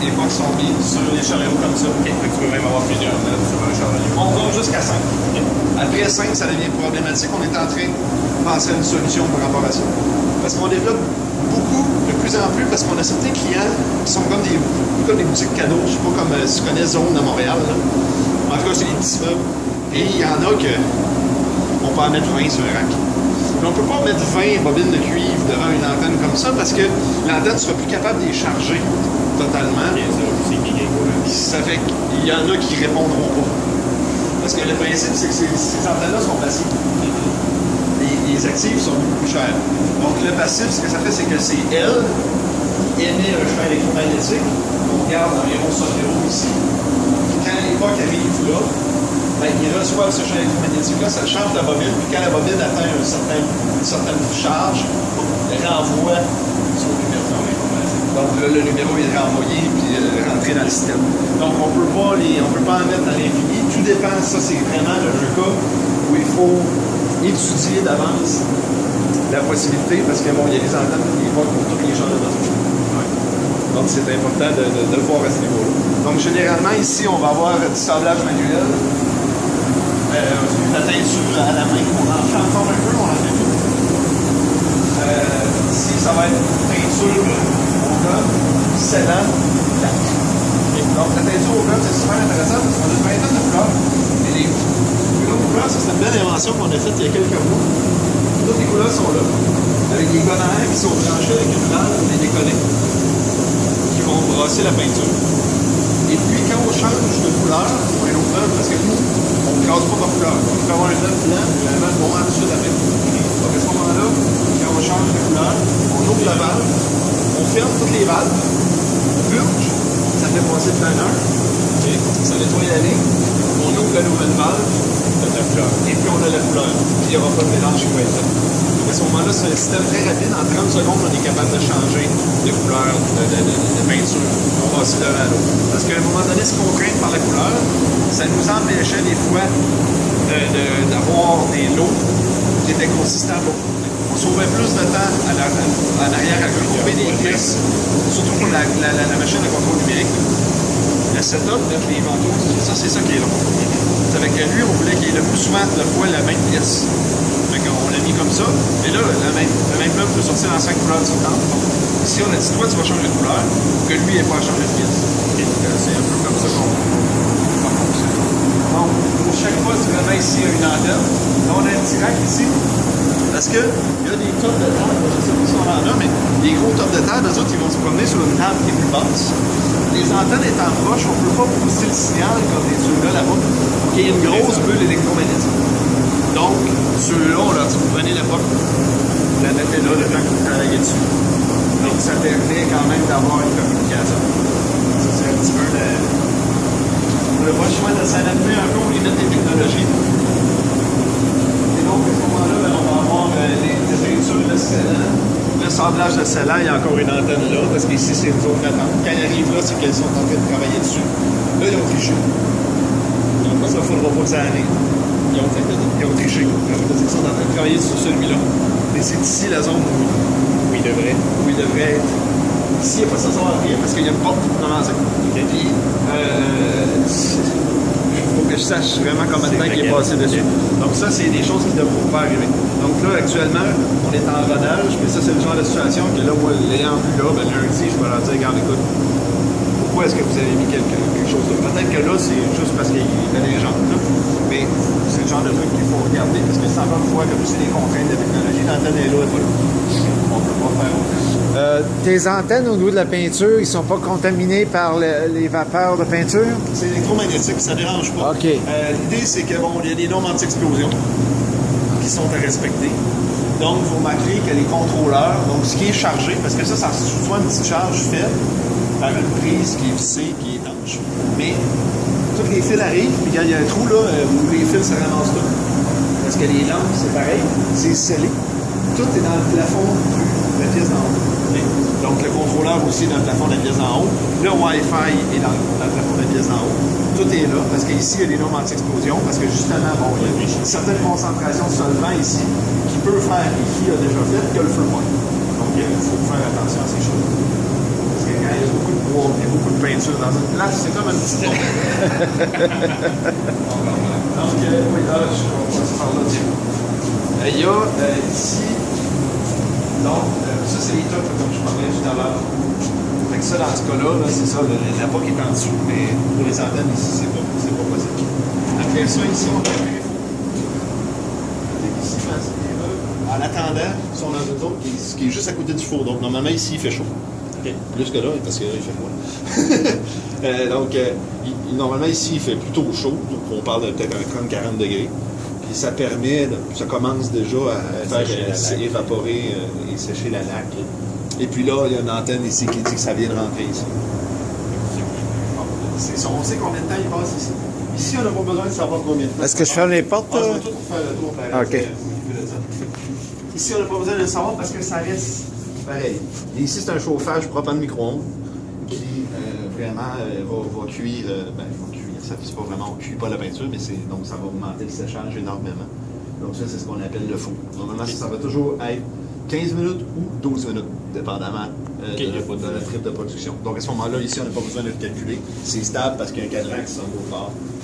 les pocs sont mis sur les chariots comme ça. OK. Tu peux même avoir plusieurs LED sur un chariot. On compte jusqu'à 5. Okay. Après 5, ça devient problématique. On est en train de penser à une solution par rapport à ça. Parce qu'on développe beaucoup, de plus en plus, parce qu'on a certains clients qui sont comme des boutiques cadeaux. Je sais pas comme si tu connais Zone à Montréal. Là. En tout cas, c'est des petits meubles. Et il y en a que on peut en mettre 20 sur un rack. Mais on ne peut pas mettre 20 bobines de cuivre devant une antenne comme ça parce que l'antenne ne sera plus capable de les charger totalement. Ça fait qu'il y en a qui ne répondront pas. Parce que le principe, c'est que ces antennes-là sont passives. Les actives sont beaucoup plus chères. Donc le passif, ce que ça fait, c'est que c'est elle émet un champ électromagnétique. On regarde environ 100 € ici. Quand l'époque arrive là, ben, ils reçoivent ce champ électromagnétique-là, ça change la bobine, puis quand la bobine atteint une certaine charge, elle renvoie son numéro. Donc là, le numéro est renvoyé puis rentré dans le système. Donc on peut pas en mettre à l'infini. Tout dépend, ça c'est vraiment le cas où il faut étudier d'avance la possibilité, parce que bon, il y a des antennes qui vont pour tous les gens de besoin. Donc c'est important de le voir à ce niveau-là. Donc généralement ici, on va avoir du sablage manuel. La teinture à la main, on en fait encore un peu, on en fait tout. Ici, ça va être teinture au gomme, scellant, lac. Donc la teinture au gomme, c'est super intéressant parce qu'on a une vingtaine de couleurs. Et les couleurs, ça c'est une belle invention qu'on a faite il y a quelques mois. Toutes les couleurs sont là. Avec des gonnaires qui sont branchés avec une balle ou des décollés qui vont brasser la peinture. Et puis, quand on change de couleur pour un autre œuvre, parce que nous, on ne casse pas par couleur. Donc, il peut y avoir un œuvre blanc et un œuvre noir dessus de la même. Donc, à ce moment-là, quand on change de couleur, on ouvre la valve, on ferme toutes les valves, on purge, ça fait passer le planeur, ça nettoie la ligne, on ouvre la nouvelle valve, et puis on a la couleur. Puis, il n'y aura pas de mélange qui va être fait. Donc, à ce moment-là, c'est un système très rapide. En 30 secondes, on est capable de changer de couleur, de peinture, on va passer d'un à l'autre. Parce qu'à un moment donné, se contraindre par la couleur, ça nous empêchait des fois d'avoir des lots qui étaient consistants. On sauvait plus de temps en arrière à regrouper des pièces, surtout pour la machine de contrôle numérique. Le setup, les ventouses, c'est ça qui est long. Ça fait que lui, on voulait qu'il y ait le plus souvent de fois la même pièce. Fait qu'on l'a mis comme ça. Et là, le même meuble peut sortir en 5 couleurs différentes. Si on a dit, toi, tu vas changer de couleur, que lui n'ait pas à changer de pièce. C'est un peu comme ça qu'on fonctionne. Donc, pour chaque poste, vraiment ici, il y a une antenne. Là, on a un petit rack ici. Parce qu'il y a des tops de table, je ne sais pas si on en a, mais les gros tops de table, eux autres, ils vont se promener sur une table qui est plus basse. Les antennes étant proches, on ne peut pas pousser le signal comme ceux-là là-bas, pour qu'il y ait une grosse bulle électromagnétique. Donc, ceux-là, on leur dit, vous prenez la porte, vous la mettez là, le temps que vous travaillez dessus. Donc, ça permet quand même d'avoir une communication. Ça, c'est un petit peu le... On n'a pas le choix de s'adapter un peu aux limites des technologies. Et donc, à ce moment-là, on va avoir les teintures de scellant. Le sablage de scellant, il y a encore une antenne là, parce qu'ici, c'est une zone d'attente. Quand ils arrivent là, c'est qu'elles sont en train de travailler dessus. Là, ils ont triché. Donc, ça, il ne faudra pas que ça arrive. Ils ont triché. Ils sont en train de travailler sur celui-là. Et c'est ici la zone où il devrait être. Ici, il n'y a pas ça à rien parce qu'il y a une porte pour commencer. Et puis, il faut que je sache vraiment combien de temps il est passé dessus. Donc ça, c'est des choses qui ne devront pas arriver. Donc là, actuellement, on est en rodage, mais ça, c'est le genre de situation que là, moi, l'ayant vu là, ben, lundi, je vais leur dire, regarde, écoute, pourquoi est-ce que vous avez mis quelque chose là? Peut-être que là, c'est juste parce qu'il y a des gens là. Mais c'est le genre de truc qu'il faut regarder, parce que c'est encore une fois, comme c'est des contraintes de technologie, l'antenne est là, elle est pas là. On ne peut pas faire autre chose. Tes antennes au niveau de la peinture, ils ne sont pas contaminés par les vapeurs de peinture? C'est électromagnétique, ça ne dérange pas. Okay. L'idée, c'est que bon, il y a des normes anti-explosion qui sont à respecter. Donc, il faut marquer que les contrôleurs, donc ce qui est chargé, parce que ça soit une petite charge faite par une prise qui est vissée, qui est étanche. Mais tous les fils arrivent, puis quand il y a un trou là, où les fils se ramassent tout. Parce que les lampes, c'est pareil, c'est scellé. Tout est dans le plafond de la pièce d'en haut. Okay? Donc le contrôleur aussi est dans le plafond de la pièce d'en haut. Le Wi-Fi est dans le plafond de la pièce d'en haut. Tout est là, parce qu'ici, il y a des normes anti-explosion, parce que justement, bon, il y a une certaine concentration de solvant ici qui peut faire, et qui a déjà fait, que le feu point. Donc il faut faire attention à ces choses. Parce que quand il y a beaucoup de bois, il y a beaucoup de peinture dans une place, c'est comme un petit pont. Donc, oui, là, je vais passer par là, tiens. Il y a ici, donc, ça c'est les tops, comme je parlais tout à l'heure. Fait que ça, dans ce cas-là, là, c'est ça, la POC est en dessous, mais pour les antennes, ici, c'est pas possible. Après ça, ici, on a vu. Ici, en attendant, si on a un autre qui est juste à côté du four. Donc, normalement, ici, il fait chaud. Okay. Plus que là, parce que là, il fait froid. Normalement, ici, il fait plutôt chaud. Donc, on parle de peut-être un 30-40 degrés. Puis ça permet, ça commence déjà à faire évaporer et sécher la laque. Et puis là, il y a une antenne ici qui dit que ça vient de rentrer ici. On sait combien de temps il passe ici. Ici, on n'a pas besoin de savoir combien de temps. Est-ce que je ferme les portes? Je vais tout pour faire le tour. OK. Ici, on n'a pas besoin de le savoir parce que ça reste pareil. Et ici, c'est un chauffage propre en micro-ondes qui vraiment va cuire. C'est pas vraiment, on ne cuit pas la peinture, mais donc ça va augmenter le séchage énormément. Donc ça, c'est ce qu'on appelle le four. Normalement, ça va toujours être 15 minutes ou 12 minutes, dépendamment de la trip de production. Donc à ce moment-là, ici, on n'a pas besoin de le calculer. C'est stable parce qu'il y a un cadran qui s'en va au fort.